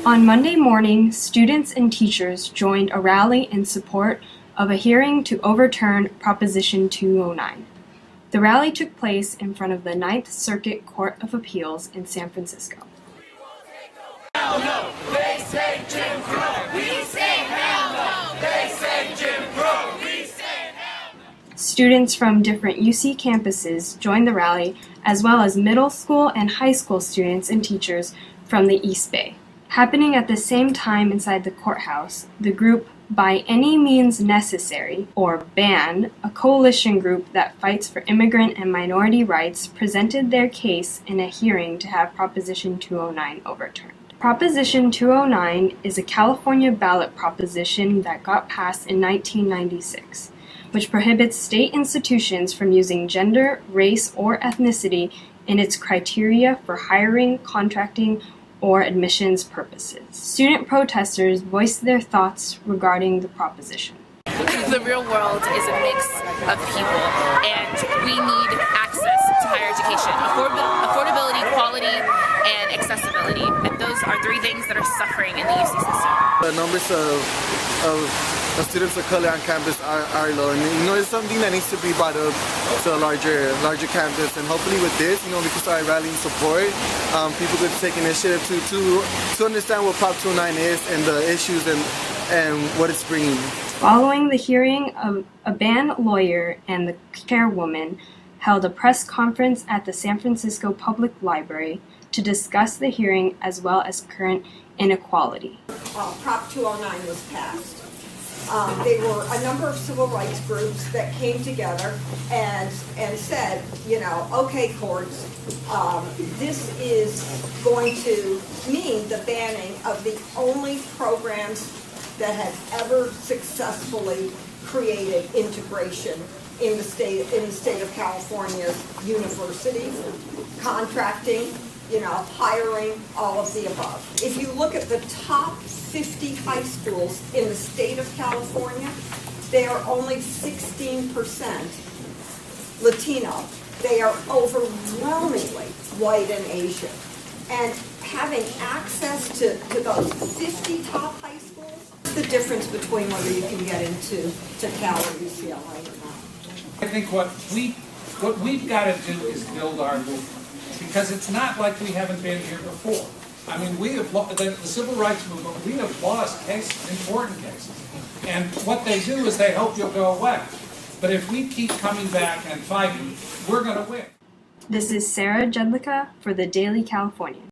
On Monday morning, students and teachers joined a rally in support of a hearing to overturn Proposition 209. The rally took place in front of the Ninth Circuit Court of Appeals in San Francisco. Hell no, they say Jim Crow. We say hell no, they say Jim Crow. We say hell no. Students from different UC campuses joined the rally, as well as middle school and high school students and teachers from the East Bay. Happening at the same time inside the courthouse, the group By Any Means Necessary, or BAN, a coalition group that fights for immigrant and minority rights, presented their case in a hearing to have Proposition 209 overturned. Proposition 209 is a California ballot proposition that got passed in 1996, which prohibits state institutions from using gender, race, or ethnicity in its criteria for hiring, contracting, or admissions purposes. Student protesters voiced their thoughts regarding the proposition. The real world is a mix of people, and we need access to higher education. Affordability, quality, and accessibility. And those are three things that are suffering in the UC system. The numbers of students of color on campus are low, and it's something that needs to be brought up to a larger campus. And hopefully with this, we can start rallying support. People could take initiative to understand what Prop 209 is and the issues and what it's bringing. Following the hearing, a BAN lawyer and the chairwoman held a press conference at the San Francisco Public Library to discuss the hearing as well as current inequality. Prop 209 was passed. They were a number of civil rights groups that came together and said, okay, courts, this is going to mean the banning of the only programs that have ever successfully created integration in the state of California's universities, contracting, hiring, all of the above. If you look at the top 50 high schools in the state of California, they are only 16% Latino. They are overwhelmingly white and Asian. And having access to those 50 top high schools, the difference between whether you can get into Cal or UCLA or not. I think what we've got to do is build our movement, because it's not like we haven't been here before. I mean, we have the civil rights movement. We have lost cases, important cases, and what they do is they hope you'll go away. But if we keep coming back and fighting, we're going to win. This is Sarah Jedlicka for the Daily Californian.